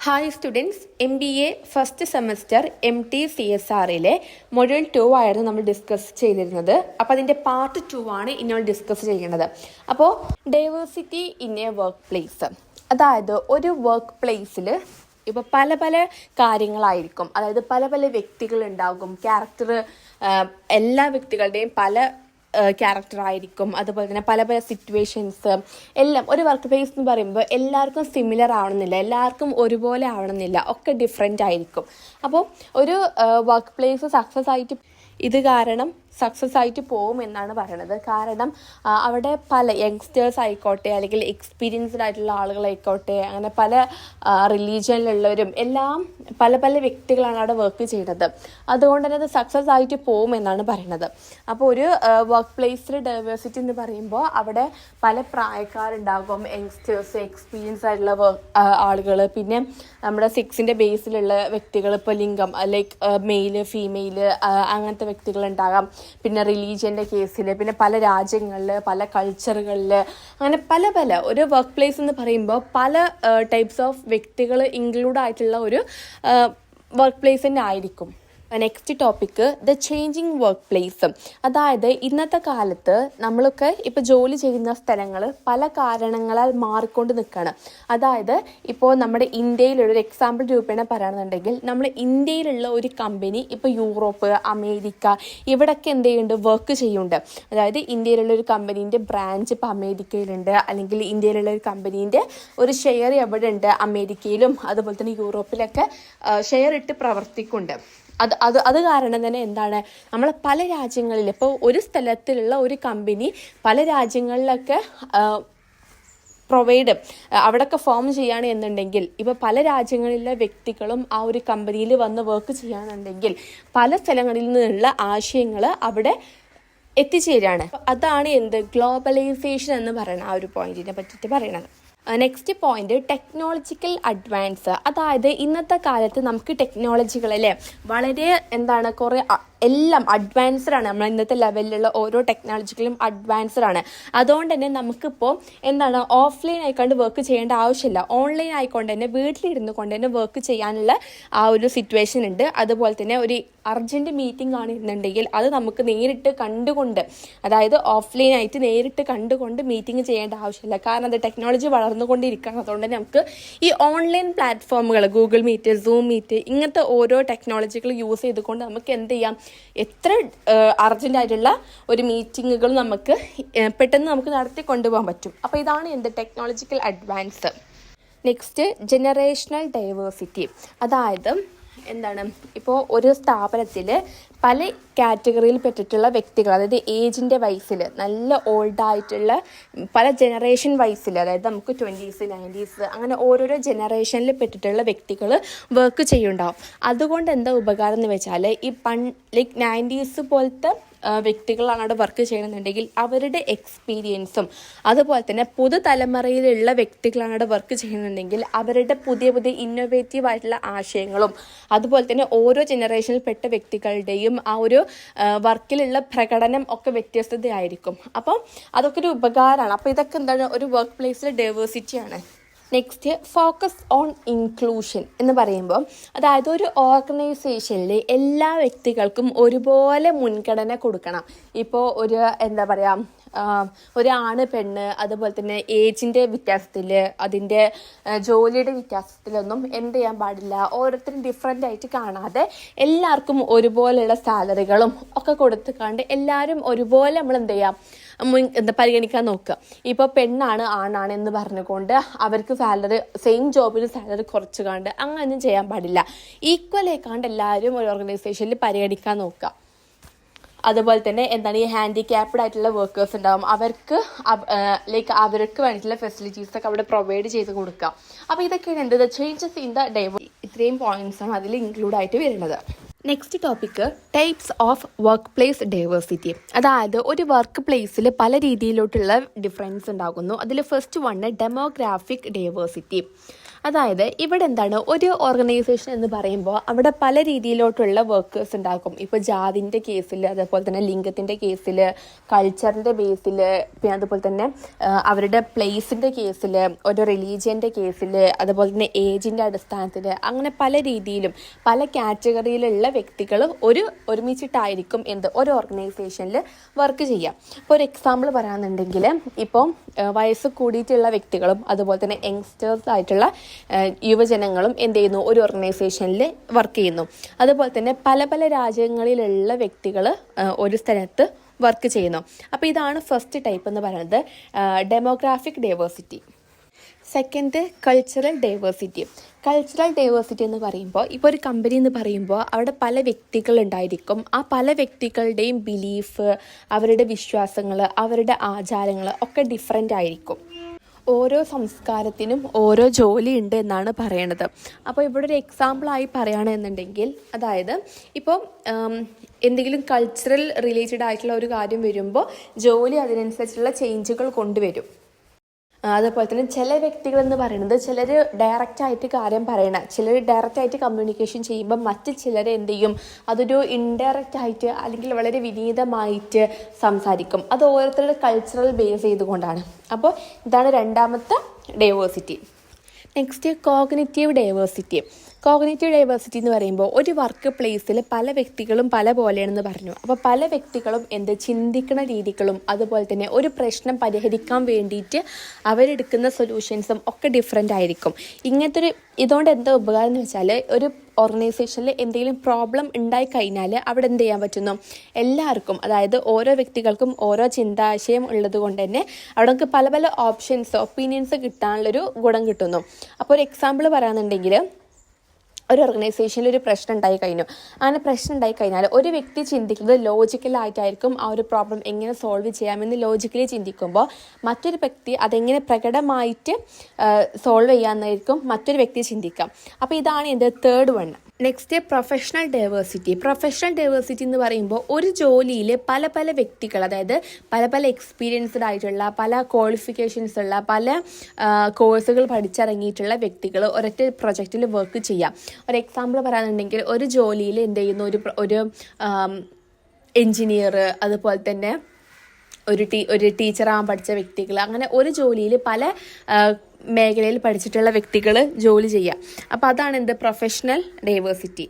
Hi students, MBA first semester MT CSRലെ module 2 ആയിരുന്നു നമ്മൾ ഡിസ്കസ് ചെയ്തിരുന്നത്. അപ്പോൾ അതിൻ്റെ പാർട്ട് 2 ആണ് ഇനി നമ്മൾ ഡിസ്കസ് ചെയ്യുന്നത്. അപ്പോൾ diversity in A work place, അതായത് ഒരു വർക്ക് പ്ലേസിൽ ഇപ്പോൾ പല പല കാര്യങ്ങളായിരിക്കും. അതായത് പല പല വ്യക്തികളുണ്ടാകും. ക്യാരക്ടർ എല്ലാ വ്യക്തികളുടെയും പല ക്യാരക്ടർ ആയിരിക്കും. അതുപോലെ തന്നെ പല പല സിറ്റുവേഷൻസ് എല്ലാം. ഒരു വർക്ക് പ്ലേസ് എന്ന് പറയുമ്പോൾ എല്ലാവർക്കും സിമിലർ ആവണമെന്നില്ല, എല്ലാവർക്കും ഒരുപോലെ ആവണമെന്നില്ല, ഒക്കെ ഡിഫറെൻ്റ് ആയിരിക്കും. അപ്പോൾ ഒരു വർക്ക് പ്ലേസ് സക്സസ് ആയിട്ട് ഇത് കാരണം സക്സസ് ആയിട്ട് പോകും എന്നാണ് പറയണത്. കാരണം അവിടെ പല യങ്സ്റ്റേഴ്സ് ആയിക്കോട്ടെ, അല്ലെങ്കിൽ എക്സ്പീരിയൻസ്ഡ് ആയിട്ടുള്ള ആളുകളായിക്കോട്ടെ, അങ്ങനെ പല റിലീജിയനിലുള്ളവരും എല്ലാം പല പല വ്യക്തികളാണ് അവിടെ വർക്ക് ചെയ്യുന്നത്. അതുകൊണ്ട് തന്നെ അത് സക്സസ് ആയിട്ട് പോകും എന്നാണ് പറയണത്. അപ്പോൾ ഒരു വർക്ക് പ്ലേസിൽ ഡൈവേഴ്സിറ്റി എന്ന് പറയുമ്പോൾ അവിടെ പല പ്രായക്കാരുണ്ടാകും, യങ്സ്റ്റേഴ്സ്, എക്സ്പീരിയൻസ് ആയിട്ടുള്ള ആളുകൾ, പിന്നെ നമ്മുടെ സെക്സിൻ്റെ ബേസിലുള്ള വ്യക്തികൾ, ഇപ്പോൾ ലിംഗം ലൈക്ക് മെയില് ഫീമെയില് അങ്ങനത്തെ വ്യക്തികളുണ്ടാകാം. പിന്നെ റിലീജിയൻ്റെ കേസിൽ, പിന്നെ പല രാജ്യങ്ങളിൽ, പല കൾച്ചറുകളിൽ, അങ്ങനെ പല പല ഒരു വർക്ക് പ്ലേസ് എന്ന് പറയുമ്പോൾ പല ടൈപ്സ് ഓഫ് വ്യക്തികൾ ഇൻക്ലൂഡ് ആയിട്ടുള്ള ഒരു വർക്ക് പ്ലേസ് തന്നെ ആയിരിക്കും. Next topic the changing work place. അതായത് ഇന്നത്തെ കാലത്ത് നമ്മളൊക്കെ ഇപ്പോൾ ജോലി ചെയ്യുന്ന സ്ഥലങ്ങൾ പല കാരണങ്ങളാൽ മാറിക്കൊണ്ട് നിൽക്കുകയാണ്. അതായത് ഇപ്പോൾ നമ്മുടെ ഇന്ത്യയിലൊരു എക്സാമ്പിൾ രൂപേണ പറയുകയാണെന്നുണ്ടെങ്കിൽ, നമ്മൾ ഇന്ത്യയിലുള്ള ഒരു കമ്പനി ഇപ്പോൾ യൂറോപ്പ്, അമേരിക്ക ഇവിടെയൊക്കെ എന്ത് ചെയ്യുന്നുണ്ട്, വർക്ക് ചെയ്യുന്നുണ്ട്. അതായത് ഇന്ത്യയിലുള്ള ഒരു കമ്പനീൻ്റെ ബ്രാഞ്ച് ഇപ്പോൾ അമേരിക്കയിലുണ്ട്, അല്ലെങ്കിൽ ഇന്ത്യയിലുള്ള ഒരു കമ്പനീൻ്റെ ഒരു ഷെയർ എവിടെ ഉണ്ട്, അമേരിക്കയിലും അതുപോലെ തന്നെ യൂറോപ്പിലൊക്കെ ഷെയർ ഇട്ട് പ്രവർത്തിക്കുന്നുണ്ട്. അത് കാരണം തന്നെ എന്താണ്, നമ്മൾ പല രാജ്യങ്ങളിൽ ഇപ്പോൾ ഒരു സ്ഥലത്തിലുള്ള ഒരു കമ്പനി പല രാജ്യങ്ങളിലൊക്കെ അവിടെയൊക്കെ ഫോം ചെയ്യുകയാണ് എന്നുണ്ടെങ്കിൽ, ഇപ്പോൾ പല രാജ്യങ്ങളിലെ വ്യക്തികളും ആ ഒരു കമ്പനിയിൽ വന്ന് വർക്ക് ചെയ്യുകയാണെന്നുണ്ടെങ്കിൽ പല സ്ഥലങ്ങളിൽ നിന്നുള്ള ആശയങ്ങൾ അവിടെ എത്തിച്ചേരുകയാണ്. അതാണ് ഗ്ലോബലൈസേഷൻ എന്ന് പറയുന്ന ആ ഒരു പോയിന്റിനെ പറ്റിയിട്ട് പറയണത്. Next point technological advance. അതായത് ഇന്നത്തെ കാലത്ത് നമുക്ക് ടെക്നോളജികളല്ലേ വളരെ കുറേ എല്ലാം അഡ്വാൻസ്ഡ് ആണ്. നമ്മൾ ഇന്നത്തെ ലെവലിലുള്ള ഓരോ ടെക്നോളജികളും അഡ്വാൻസ്ഡ് ആണ്. അതുകൊണ്ട് തന്നെ നമുക്കിപ്പോൾ ഓഫ്ലൈൻ ആയിക്കൊണ്ട് വർക്ക് ചെയ്യേണ്ട ആവശ്യമില്ല. ഓൺലൈൻ ആയിക്കൊണ്ട് തന്നെ വീട്ടിലിരുന്ന് കൊണ്ട് തന്നെ വർക്ക് ചെയ്യാനുള്ള ആ ഒരു സിറ്റുവേഷൻ ഉണ്ട്. അതുപോലെ തന്നെ ഒരു അർജൻറ്റ് മീറ്റിംഗ് ആണ് എന്നുണ്ടെങ്കിൽ അത് നമുക്ക് നേരിട്ട് കണ്ടുകൊണ്ട്, അതായത് ഓഫ്ലൈൻ ആയിട്ട് നേരിട്ട് കണ്ടുകൊണ്ട് മീറ്റിംഗ് ചെയ്യേണ്ട ആവശ്യമില്ല. കാരണം അത് ടെക്നോളജി വളർന്നുകൊണ്ടിരിക്കുകയാണ്. അതുകൊണ്ട് തന്നെ നമുക്ക് ഈ ഓൺലൈൻ പ്ലാറ്റ്ഫോമുകൾ, ഗൂഗിൾ മീറ്റ്, സൂം മീറ്റ്, ഇങ്ങനത്തെ ഓരോ ടെക്നോളജികൾ യൂസ് ചെയ്തുകൊണ്ട് നമുക്ക് എന്ത് ചെയ്യാം, എത്ര അർജൻറ്റായിട്ടുള്ള ഒരു മീറ്റിങ്ങുകൾ നമുക്ക് പെട്ടെന്ന് നമുക്ക് നടത്തി കൊണ്ടുപോകാൻ പറ്റും. അപ്പോൾ ഇതാണ് technological advance. Next generational diversity. അതായത് ഇപ്പോൾ ഒരു സ്ഥാപനത്തിൽ പല കാറ്റഗറിയിൽ പെട്ടിട്ടുള്ള വ്യക്തികൾ, അതായത് ഏജിൻ്റെ വയസ്സിൽ നല്ല ഓൾഡായിട്ടുള്ള പല ജനറേഷൻ വയസ്സിൽ, അതായത് നമുക്ക് 20s 90s അങ്ങനെ ഓരോരോ ജനറേഷനിൽ പെട്ടിട്ടുള്ള വ്യക്തികൾ വർക്ക് ചെയ്യുന്നുണ്ടാവും. അതുകൊണ്ട് എന്താ ഉപകാരം എന്ന് വെച്ചാൽ, ഈ ലൈക്ക് 90s പോലത്തെ വ്യക്തികളാണ് അവിടെ വർക്ക് ചെയ്യണമെന്നുണ്ടെങ്കിൽ അവരുടെ എക്സ്പീരിയൻസും, അതുപോലെ തന്നെ പുതുതലമുറയിലുള്ള വ്യക്തികളാണ് അവിടെ വർക്ക് ചെയ്യുന്നുണ്ടെങ്കിൽ അവരുടെ പുതിയ പുതിയ ഇന്നോവേറ്റീവ് ആയിട്ടുള്ള ആശയങ്ങളും, അതുപോലെ തന്നെ ഓരോ ജനറേഷനിൽ പെട്ട വ്യക്തികളുടെയും ആ ഒരു വർക്കിലുള്ള പ്രകടനം ഒക്കെ വ്യത്യസ്തതയായിരിക്കും. അപ്പം അതൊക്കെ ഒരു ഉപകാരമാണ്. അപ്പോൾ ഇതൊക്കെ ഒരു വർക്ക് പ്ലേസിലെ ഡൈവേഴ്സിറ്റിയാണ്. നെക്സ്റ്റ് ഫോക്കസ് ഓൺ ഇൻക്ലൂഷൻ എന്ന് പറയുമ്പോൾ, അതായത് ഒരു ഓർഗനൈസേഷനിൽ എല്ലാ വ്യക്തികൾക്കും ഒരുപോലെ മുൻഗണന കൊടുക്കണം. ഇപ്പോൾ ഒരു ഒരു ആണ് പെണ്ണ്, അതുപോലെ തന്നെ ഏജിൻ്റെ വ്യത്യാസത്തിൽ, അതിൻ്റെ ജോലിയുടെ വ്യത്യാസത്തിലൊന്നും എന്ത് ചെയ്യാൻ പാടില്ല. ഓരോരുത്തരും ഡിഫറെൻ്റ് ആയിട്ട് കാണാതെ എല്ലാവർക്കും ഒരുപോലെയുള്ള സാലറികളും ഒക്കെ കൊടുത്തുകൊണ്ട് എല്ലാവരും ഒരുപോലെ നമ്മൾ പരിഗണിക്കാൻ നോക്കുക. ഇപ്പോൾ പെണ്ണാണ് ആണാണ് എന്ന് പറഞ്ഞുകൊണ്ട് അവർക്ക് സാലറി, സെയിം ജോബിന് സാലറി കുറച്ച് കണ്ട് അങ്ങനെയൊന്നും ചെയ്യാൻ പാടില്ല. ഈക്വൽ ആയിക്കാണ്ട് എല്ലാവരും ഒരു ഓർഗനൈസേഷനിൽ പരിഗണിക്കാൻ നോക്കുക. അതുപോലെ തന്നെ ഈ ഹാൻഡിക്യാപ്ഡ് ആയിട്ടുള്ള വർക്കേഴ്സ് ഉണ്ടാകും, അവർക്ക് അവർക്ക് വേണ്ടിയിട്ടുള്ള ഫെസിലിറ്റീസൊക്കെ അവിടെ പ്രൊവൈഡ് ചെയ്ത് കൊടുക്കുക. അപ്പോൾ ഇതൊക്കെയാണ് ചേഞ്ചസ് ഇൻ ദ ഡൈവേഴ്സിറ്റി. ഇത്രയും പോയിന്റ്സാണ് അതിൽ ഇൻക്ലൂഡ് ആയിട്ട് വരുന്നത്. Next topic types of work place diversity. അതായത് ഒരു വർക്ക് പ്ലേസിൽ പല രീതിയിലോട്ടുള്ള ഡിഫറൻസ് ഉണ്ടാകുന്നു. അതിൽ ഫസ്റ്റ് വണ് ഡെമോഗ്രാഫിക് ഡൈവേഴ്സിറ്റി. അതായത് ഇവിടെ എന്താണ്, ഒരു ഓർഗനൈസേഷൻ എന്ന് പറയുമ്പോൾ അവിടെ പല രീതിയിലോട്ടുള്ള വർക്കേഴ്സ് ഉണ്ടാക്കും. ഇപ്പോൾ ജാതിൻ്റെ കേസിൽ, അതേപോലെ തന്നെ ലിംഗത്തിൻ്റെ കേസിൽ, കൾച്ചറിൻ്റെ ബേസിൽ, പിന്നെ അതുപോലെ തന്നെ അവരുടെ പ്ലേസിൻ്റെ കേസിൽ, ഒരു റിലീജിയൻ്റെ കേസിൽ, അതുപോലെ തന്നെ ഏജിൻ്റെ അടിസ്ഥാനത്തിൽ, അങ്ങനെ പല രീതിയിലും പല കാറ്റഗറിയിലുള്ള വ്യക്തികൾ ഒരുമിച്ചിട്ടായിരിക്കും ഒരു ഓർഗനൈസേഷനിൽ വർക്ക് ചെയ്യാം. ഇപ്പോൾ ഒരു എക്സാമ്പിൾ പറയാന്നുണ്ടെങ്കിൽ, ഇപ്പോൾ വയസ്സ് കൂടിയിട്ടുള്ള വ്യക്തികളും അതുപോലെ തന്നെ യങ്സ്റ്റേഴ്സ് ആയിട്ടുള്ള യുവജനങ്ങളും എന്ത് ചെയ്യുന്നു, ഒരു ഓർഗനൈസേഷനിൽ വർക്ക് ചെയ്യുന്നു. അതുപോലെ തന്നെ പല പല രാജ്യങ്ങളിലുള്ള വ്യക്തികൾ ഒരു സ്ഥലത്ത് വർക്ക് ചെയ്യുന്നു. അപ്പോൾ ഇതാണ് ഫസ്റ്റ് ടൈപ്പ് എന്ന് പറയുന്നത്, demographic diversity. Second, cultural diversity. Cultural diversity എന്ന് പറയുമ്പോൾ, ഇപ്പോൾ ഒരു കമ്പനി എന്ന് പറയുമ്പോൾ അവിടെ പല വ്യക്തികളുണ്ടായിരിക്കും. ആ പല വ്യക്തികളുടെയും ബിലീഫ്, അവരുടെ വിശ്വാസങ്ങൾ, അവരുടെ ആചാരങ്ങൾ ഒക്കെ ഡിഫറെൻ്റ് ആയിരിക്കും. ഓരോ സംസ്കാരത്തിനും ഓരോ ജോലി ഉണ്ട് എന്നാണ് പറയണത്. അപ്പോൾ ഇവിടെ ഒരു എക്സാമ്പിളായി പറയുകയാണെന്നുണ്ടെങ്കിൽ, അതായത് ഇപ്പോൾ എന്തെങ്കിലും കൾച്ചറൽ റിലേറ്റഡ് ആയിട്ടുള്ള ഒരു കാര്യം വരുമ്പോൾ ജോലി അതിനനുസരിച്ചുള്ള ചേഞ്ചുകൾ കൊണ്ടുവരും. അതുപോലെ തന്നെ ചില വ്യക്തികൾ എന്ന് പറയുന്നത്, ചിലർ ഡയറക്റ്റായിട്ട് കാര്യം പറയണം, ചിലർ ഡയറക്റ്റായിട്ട് കമ്മ്യൂണിക്കേഷൻ ചെയ്യുമ്പോൾ മറ്റ് ചിലർ എന്ത് ചെയ്യും, അതൊരു ഇൻഡയറക്റ്റ് ആയിട്ട് അല്ലെങ്കിൽ വളരെ വിനീതമായിട്ട് സംസാരിക്കും. അത് ഓരോരുത്തരുടെ കൾച്ചറൽ ബേസ് ചെയ്തുകൊണ്ടാണ്. അപ്പോൾ ഇതാണ് രണ്ടാമത്തെ diversity. Next, cognitive diversity. Cognitive diversity എന്ന് പറയുമ്പോൾ, ഒരു വർക്ക് പ്ലേസിൽ പല വ്യക്തികളും പല പോലെയാണെന്ന് പറഞ്ഞു. അപ്പോൾ പല വ്യക്തികളും ചിന്തിക്കുന്ന രീതികളും അതുപോലെ തന്നെ ഒരു പ്രശ്നം പരിഹരിക്കാൻ വേണ്ടിയിട്ട് അവരെടുക്കുന്ന സൊല്യൂഷൻസും ഒക്കെ ഡിഫറെൻ്റ് ആയിരിക്കും. ഇതുകൊണ്ട് എന്താ ഉപകാരം എന്ന് വെച്ചാൽ, ഒരു ഓർഗനൈസേഷനിൽ എന്തെങ്കിലും പ്രോബ്ലം ഉണ്ടായി കഴിഞ്ഞാൽ അവിടെ എന്ത് ചെയ്യാൻ പറ്റുന്നു, എല്ലാവർക്കും, അതായത് ഓരോ വ്യക്തികൾക്കും ഓരോ ചിന്താശയം ഉള്ളത് കൊണ്ട് തന്നെ അവിടെ പല പല ഒപ്പീനിയൻസ് കിട്ടാനുള്ളൊരു ഗുണം കിട്ടുന്നു. അപ്പോൾ ഒരു എക്സാമ്പിൾ പറയുകയാണെന്നുണ്ടെങ്കിൽ, ഒരു ഓർഗനൈസേഷനിൽ ഒരു പ്രശ്നം ഉണ്ടായി കഴിഞ്ഞു. അങ്ങനെ പ്രശ്നം ഉണ്ടായി കഴിഞ്ഞാൽ ഒരു വ്യക്തി ചിന്തിക്കുന്നത് ലോജിക്കലായിട്ടായിരിക്കും. ആ ഒരു പ്രോബ്ലം എങ്ങനെ സോൾവ് ചെയ്യാമെന്ന് ലോജിക്കലി ചിന്തിക്കുമ്പോൾ, മറ്റൊരു വ്യക്തി അതെങ്ങനെ പ്രകടമായിട്ട് സോൾവ് ചെയ്യാമെന്നായിരിക്കും മറ്റൊരു വ്യക്തി ചിന്തിക്കാം. അപ്പോൾ ഇതാണ് third one. Next, professional diversity. Professional diversity എന്ന് പറയുമ്പോൾ, ഒരു ജോലിയിൽ പല പല വ്യക്തികൾ, അതായത് പല പല എക്സ്പീരിയൻസ്ഡ് ആയിട്ടുള്ള, പല ക്വാളിഫിക്കേഷൻസ് ഉള്ള, പല കോഴ്സുകൾ പഠിച്ചിറങ്ങിയിട്ടുള്ള വ്യക്തികൾ ഒരൊറ്റ പ്രൊജക്റ്റിൽ വർക്ക് ചെയ്യാം. ഒരു എക്സാമ്പിൾ പറയുകയാണെന്നുണ്ടെങ്കിൽ, ഒരു ജോലിയിൽ എന്ത് ചെയ്യുന്നു, ഒരു എൻജിനീയർ, അതുപോലെ തന്നെ ഒരു ടീച്ചറാകാൻ പഠിച്ച വ്യക്തികൾ, അങ്ങനെ ഒരു ജോലിയിൽ പല മേഖലയിൽ പഠിച്ചിട്ടുള്ള വ്യക്തികൾ ജോലി ചെയ്യുക. അപ്പോൾ അതാണ് professional diversity.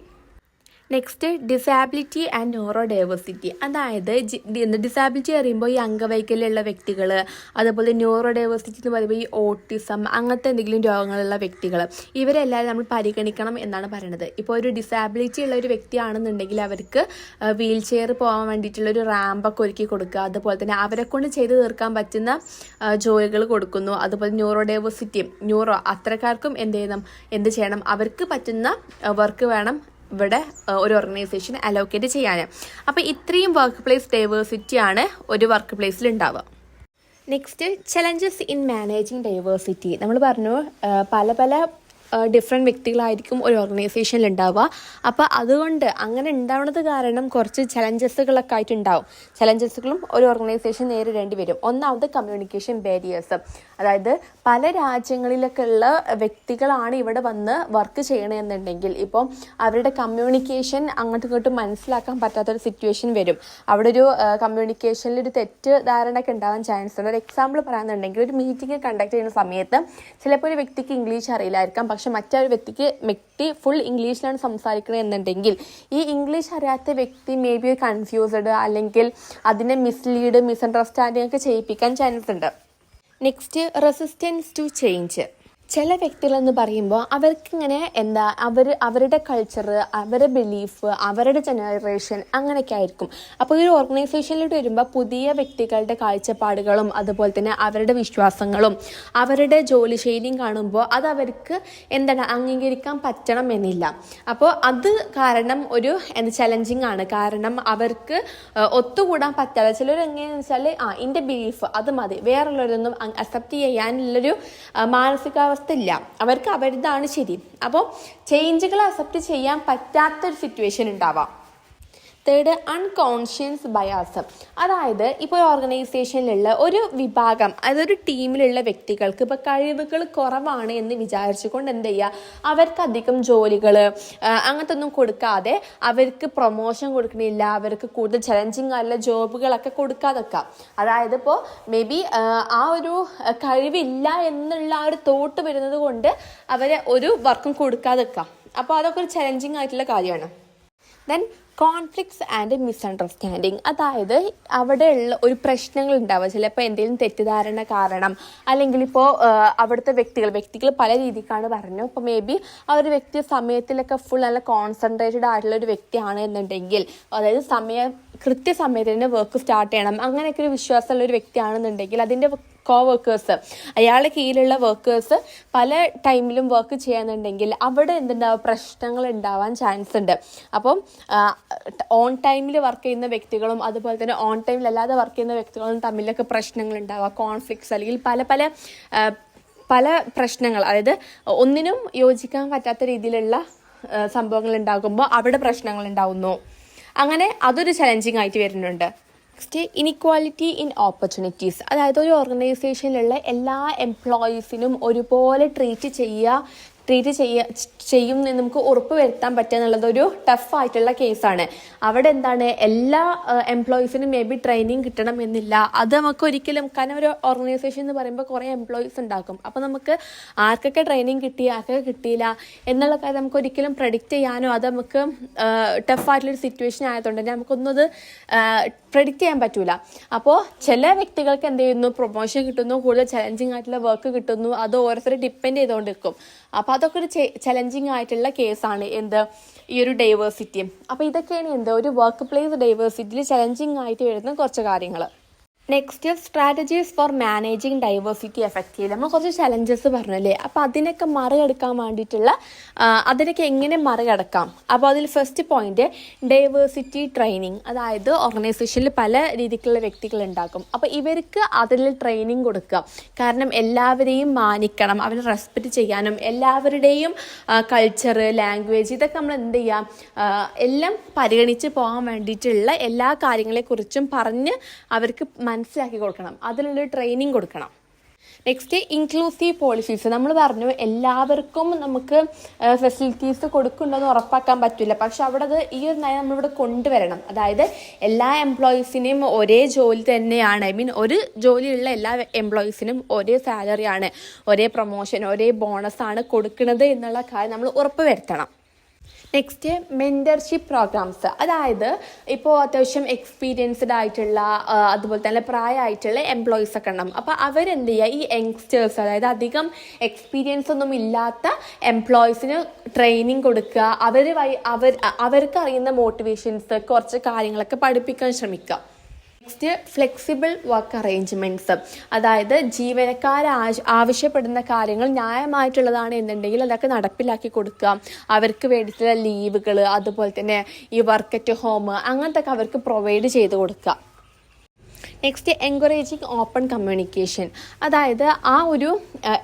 Next, disability and neuro diversity. അതായത് ഡിസാബിലിറ്റി പറയുമ്പോൾ ഈ അംഗവൈകല്യമുള്ള വ്യക്തികൾ, അതുപോലെ ന്യൂറോ ഡൈവേഴ്സിറ്റി എന്ന് പറയുമ്പോൾ ഈ ഓട്ടിസം, അങ്ങനത്തെ എന്തെങ്കിലും രോഗങ്ങളുള്ള വ്യക്തികൾ, ഇവരെല്ലാവരും നമ്മൾ പരിഗണിക്കണം എന്നാണ് പറയുന്നത്. ഇപ്പോൾ ഒരു ഡിസാബിലിറ്റി ഉള്ള ഒരു വ്യക്തിയാണെന്നുണ്ടെങ്കിൽ അവർക്ക് വീൽ ചെയർ പോകാൻ വേണ്ടിയിട്ടുള്ളൊരു റാമ്പൊക്കെ ഒരുക്കി കൊടുക്കുക. അതുപോലെ തന്നെ അവരെ കൊണ്ട് ചെയ്ത് തീർക്കാൻ പറ്റുന്ന ജോലികൾ കൊടുക്കുന്നു. അതുപോലെ ന്യൂറോ അത്രക്കാർക്കും എന്ത് ചെയ്യണം, അവർക്ക് പറ്റുന്ന വർക്ക് വേണം ഇവിടെ ഒരു ഓർഗനൈസേഷൻ അലോക്കേറ്റ് ചെയ്യാൻ. അപ്പോൾ ഇത്രയും വർക്ക് പ്ലേസ് ഡൈവേഴ്സിറ്റി ആണ് ഒരു വർക്ക് പ്ലേസിൽ ഉണ്ടാവുക. Next, challenges in managing diversity. നമ്മൾ പറഞ്ഞു പല പല ഡിഫറെൻറ്റ് വ്യക്തികളായിരിക്കും ഒരു ഓർഗനൈസേഷനിൽ ഉണ്ടാവുക. അപ്പോൾ അതുകൊണ്ട് അങ്ങനെ ഉണ്ടാവുന്നത് കാരണം കുറച്ച് ചലഞ്ചസുകളൊക്കെ ആയിട്ടുണ്ടാവും. ചലഞ്ചസുകളും ഒരു ഓർഗനൈസേഷൻ നേരിടേണ്ടി വരും. ഒന്നാമത് കമ്മ്യൂണിക്കേഷൻ ബാരിയേഴ്സ്. അതായത് പല രാജ്യങ്ങളിലൊക്കെ ഉള്ള വ്യക്തികളാണ് ഇവിടെ വന്ന് വർക്ക് ചെയ്യണമെന്നുണ്ടെങ്കിൽ, ഇപ്പോൾ അവരുടെ കമ്മ്യൂണിക്കേഷൻ അങ്ങോട്ടും ഇങ്ങോട്ടും മനസ്സിലാക്കാൻ പറ്റാത്തൊരു സിറ്റുവേഷൻ വരും. അവിടെ ഒരു കമ്മ്യൂണിക്കേഷനിൽ ഒരു തെറ്റിദ്ധാരണയൊക്കെ ഉണ്ടാകാൻ ചാൻസ് ഉണ്ട്. ഒരു എക്സാമ്പിൾ പറയാന്നുണ്ടെങ്കിൽ, ഒരു മീറ്റിംഗ് കണ്ടക്ട് ചെയ്യുന്ന സമയത്ത് ചിലപ്പോൾ ഒരു വ്യക്തിക്ക് ഇംഗ്ലീഷ് അറിയില്ലായിരിക്കാം, പക്ഷെ മറ്റൊരു വ്യക്തി ഫുൾ ഇംഗ്ലീഷിലാണ് സംസാരിക്കുന്നത് എന്നുണ്ടെങ്കിൽ ഈ ഇംഗ്ലീഷ് അറിയാത്ത വ്യക്തി മേ ബി കൺഫ്യൂസ്ഡ് അല്ലെങ്കിൽ അതിനെ മിസ്അണ്ടർസ്റ്റാൻഡിംഗ് ഒക്കെ ചെയ്യിപ്പിക്കാൻ ചാൻസ് ഉണ്ട്. Next, resistance to change. ചില വ്യക്തികളെന്ന് പറയുമ്പോൾ അവർക്കിങ്ങനെ അവരുടെ കൾച്ചർ, അവരുടെ ബിലീഫ്, അവരുടെ ജനറേഷൻ അങ്ങനെയൊക്കെ ആയിരിക്കും. അപ്പോൾ ഈ ഒരു ഓർഗനൈസേഷനിലോട്ട് വരുമ്പോൾ പുതിയ വ്യക്തികളുടെ കാഴ്ചപ്പാടുകളും അതുപോലെ തന്നെ അവരുടെ വിശ്വാസങ്ങളും അവരുടെ ജോലി ശൈലിയും കാണുമ്പോൾ അത് അവർക്ക് അംഗീകരിക്കാൻ പറ്റണം എന്നില്ല. അപ്പോൾ അത് കാരണം ഒരു ചലഞ്ചിങ് ആണ്. കാരണം അവർക്ക് ഒത്തുകൂടാൻ പറ്റാതെ ചിലർ എങ്ങനെയാണെന്ന് വെച്ചാൽ എൻ്റെ ബിലീഫ് അത് മതി, വേറുള്ളവരൊന്നും അക്സെപ്റ്റ് ചെയ്യാനുള്ളൊരു മാനസികാവസ്ഥ ഇല്ല, അവർക്ക് അവരുതാണ് ശരി. അപ്പോൾ ചേഞ്ചുകൾ അക്സെപ്റ്റ് ചെയ്യാൻ പറ്റാത്തൊരു സിറ്റുവേഷൻ ഉണ്ടാവാം. Third, unconscious bias. അതായത് ഇപ്പോൾ ഒരു ഓർഗനൈസേഷനിലുള്ള ഒരു വിഭാഗം, അതൊരു ടീമിലുള്ള വ്യക്തികൾക്ക് ഇപ്പോൾ കഴിവുകൾ കുറവാണ് എന്ന് വിചാരിച്ചുകൊണ്ട് എന്ത് ചെയ്യുക, അവർക്ക് അധികം ജോലികൾ അങ്ങനത്തെ ഒന്നും കൊടുക്കാതെ, അവർക്ക് പ്രൊമോഷൻ കൊടുക്കണില്ല, അവർക്ക് കൂടുതൽ ചലഞ്ചിങ് ആയിട്ടുള്ള ജോബുകളൊക്കെ കൊടുക്കാതൊക്കെ. അതായത് ഇപ്പോൾ മേ ബി ആ ഒരു കഴിവില്ല എന്നുള്ള ആ ഒരു തോട്ട് വരുന്നത് കൊണ്ട് അവരെ ഒരു വർക്കും കൊടുക്കാതൊക്കെ. അപ്പോൾ അതൊക്കെ ഒരു ചലഞ്ചിങ് ആയിട്ടുള്ള കാര്യമാണ്. Then conflicts and misunderstanding. അതായത് അവിടെയുള്ള ഒരു പ്രശ്നങ്ങൾ ഉണ്ടാവുക, ചിലപ്പോൾ എന്തെങ്കിലും തെറ്റിദ്ധാരണ കാരണം, അല്ലെങ്കിൽ ഇപ്പോൾ അവിടുത്തെ വ്യക്തികൾ പല രീതിക്കാണ് പറഞ്ഞു. ഇപ്പോൾ മേ ബി ആ ഒരു വ്യക്തി സമയത്തിലൊക്കെ ഫുൾ നല്ല കോൺസെൻട്രേറ്റഡ് ആയിട്ടുള്ള ഒരു വ്യക്തിയാണ് എന്നുണ്ടെങ്കിൽ, അതായത് കൃത്യസമയത്ത് തന്നെ വർക്ക് സ്റ്റാർട്ട് ചെയ്യണം, അങ്ങനെയൊക്കെ ഒരു വിശ്വാസമുള്ള ഒരു വ്യക്തിയാണെന്നുണ്ടെങ്കിൽ അതിൻ്റെ കോവർക്കേഴ്സ്, അയാളുടെ കീഴിലുള്ള വർക്കേഴ്സ് പല ടൈമിലും വർക്ക് ചെയ്യാന്നുണ്ടെങ്കിൽ അവിടെ എന്തുണ്ടാവും, പ്രശ്നങ്ങൾ ഉണ്ടാവാൻ ചാൻസ് ഉണ്ട്. അപ്പം ഓൺ ടൈമിൽ വർക്ക് ചെയ്യുന്ന വ്യക്തികളും അതുപോലെ തന്നെ ഓൺ ടൈമിൽ അല്ലാതെ വർക്ക് ചെയ്യുന്ന വ്യക്തികളും തമ്മിലൊക്കെ പ്രശ്നങ്ങൾ ഉണ്ടാവുക, കോൺഫ്ലിക്ട്സ്, അല്ലെങ്കിൽ പല പ്രശ്നങ്ങൾ, അതായത് ഒന്നിനും യോജിക്കാൻ പറ്റാത്ത രീതിയിലുള്ള സംഭവങ്ങൾ ഉണ്ടാകുമ്പോൾ അവിടെ പ്രശ്നങ്ങൾ ഉണ്ടാവുന്നു. അങ്ങനെ അതൊരു ചലഞ്ചിങ് ആയിട്ട് വരുന്നുണ്ട്. Next, inequality in opportunities. അതായത് ഒരു ഓർഗനൈസേഷനിലുള്ള എല്ലാ എംപ്ലോയീസിനും ഒരുപോലെ ട്രീറ്റ് ചെയ്യും എന്ന് നമുക്ക് ഉറപ്പ് വരുത്താൻ പറ്റുക എന്നുള്ളത് ഒരു ടഫായിട്ടുള്ള കേസാണ്. അവിടെ എന്താണ്, എല്ലാ എംപ്ലോയീസിനും മേ ബി ട്രെയിനിങ് കിട്ടണം എന്നില്ല. അത് നമുക്ക് ഒരിക്കലും, കാരണം ഒരു ഓർഗനൈസേഷൻ എന്ന് പറയുമ്പോൾ കുറേ എംപ്ലോയീസ് ഉണ്ടാക്കും. അപ്പോൾ നമുക്ക് ആർക്കൊക്കെ ട്രെയിനിങ് കിട്ടി, ആർക്കൊക്കെ കിട്ടിയില്ല എന്നുള്ള കാര്യം നമുക്ക് ഒരിക്കലും പ്രഡിക്റ്റ് ചെയ്യാനോ, അത് നമുക്ക് ടഫായിട്ടുള്ളൊരു സിറ്റുവേഷൻ ആയതുകൊണ്ട് തന്നെ നമുക്കൊന്നും അത് പ്രഡിക്റ്റ് ചെയ്യാൻ പറ്റൂല. അപ്പോൾ ചില വ്യക്തികൾക്ക് എന്ത് ചെയ്യുന്നു, പ്രൊമോഷൻ കിട്ടുന്നു, കൂടുതൽ ചലഞ്ചിങ് ആയിട്ടുള്ള വർക്ക് കിട്ടുന്നു, അത് ഓരോരുത്തരെ ഡിപ്പെൻഡ് ചെയ്തുകൊണ്ട് നിൽക്കും. അപ്പോൾ അതൊക്കെ ഒരു ചലഞ്ചിങ് ആയിട്ടുള്ള കേസാണ് ഈ ഒരു ഡൈവേഴ്സിറ്റി. അപ്പോൾ ഇതൊക്കെയാണ് ഒരു വർക്ക് പ്ലേസ് ഡൈവേഴ്സിറ്റിയിൽ ചലഞ്ചിങ് ആയിട്ട് വരുന്ന കുറച്ച് കാര്യങ്ങൾ. Next, strategies four managing diversity effective. നമ്മൾ കുറച്ച് ചലഞ്ചസ് പറഞ്ഞല്ലേ, അപ്പോൾ അതിനൊക്കെ മറികടക്കാൻ വേണ്ടിയിട്ടുള്ള അതിനൊക്കെ എങ്ങനെ മറികടക്കാം. അപ്പോൾ അതിൽ ഫസ്റ്റ് പോയിന്റ്, ഡൈവേഴ്സിറ്റി ട്രെയിനിങ്. അതായത് ഓർഗനൈസേഷനിൽ പല രീതിക്കുള്ള വ്യക്തികൾ ഉണ്ടാക്കും. അപ്പോൾ ഇവർക്ക് അതിൽ ട്രെയിനിങ് കൊടുക്കുക. കാരണം എല്ലാവരെയും മാനിക്കണം, അവരെ റെസ്പെക്റ്റ് ചെയ്യാനും എല്ലാവരുടെയും കൾച്ചർ, ലാംഗ്വേജ്, ഇതൊക്കെ നമ്മൾ എന്ത് ചെയ്യാം, എല്ലാം പരിഗണിച്ച് പോകാൻ വേണ്ടിയിട്ടുള്ള എല്ലാ കാര്യങ്ങളെക്കുറിച്ചും പറഞ്ഞ് അവർക്ക് മനസ്സിലാക്കി കൊടുക്കണം, അതിനുള്ളൊരു ട്രെയിനിങ് കൊടുക്കണം. Next, inclusive policies. നമ്മൾ പറഞ്ഞു എല്ലാവർക്കും നമുക്ക് ഫെസിലിറ്റീസ് കൊടുക്കുന്നുണ്ടെന്ന് ഉറപ്പാക്കാൻ പറ്റില്ല, പക്ഷെ അവിടെ ഈ ഒരു നയം നമ്മളിവിടെ കൊണ്ടുവരണം. അതായത് എല്ലാ എംപ്ലോയീസിനെയും ഒരേ ജോലി തന്നെയാണ്, ഒരു ജോലിയുള്ള എല്ലാ എംപ്ലോയീസിനും ഒരേ സാലറിയാണ്, ഒരേ പ്രൊമോഷൻ, ഒരേ ബോണസാണ് കൊടുക്കുന്നത് എന്നുള്ള കാര്യം നമ്മൾ ഉറപ്പ് വരുത്തണം. Next, mentorship programs. അതായത് ഇപ്പോൾ അത്യാവശ്യം എക്സ്പീരിയൻസ്ഡ് ആയിട്ടുള്ള അതുപോലെ തന്നെ പ്രായമായിട്ടുള്ള എംപ്ലോയീസ് ഒക്കെ ഉണ്ടാകും. അപ്പോൾ അവരെന്ത് ചെയ്യുക, ഈ യങ്സ്റ്റേഴ്സ്, അതായത് അധികം എക്സ്പീരിയൻസ് ഒന്നും ഇല്ലാത്ത എംപ്ലോയീസിന് ട്രെയിനിങ് കൊടുക്കുക, അവർക്ക് അറിയുന്ന മോട്ടിവേഷൻസ്, കുറച്ച് കാര്യങ്ങളൊക്കെ പഠിപ്പിക്കാൻ ശ്രമിക്കുക. Next, flexible work arrangements. അതായത് ജീവനക്കാർ ആവശ്യപ്പെടുന്ന കാര്യങ്ങൾ ന്യായമായിട്ടുള്ളതാണ് എന്നുണ്ടെങ്കിൽ അതൊക്കെ നടപ്പിലാക്കി കൊടുക്കുക. അവർക്ക് വേണ്ടിയിട്ടുള്ള ലീവുകൾ, അതുപോലെ തന്നെ ഈ വർക്ക് അറ്റ് ഹോം, അങ്ങനത്തെ ഒക്കെ അവർക്ക് പ്രൊവൈഡ് ചെയ്ത് കൊടുക്കുക. Next, encouraging open communication. അതായത് ആ ഒരു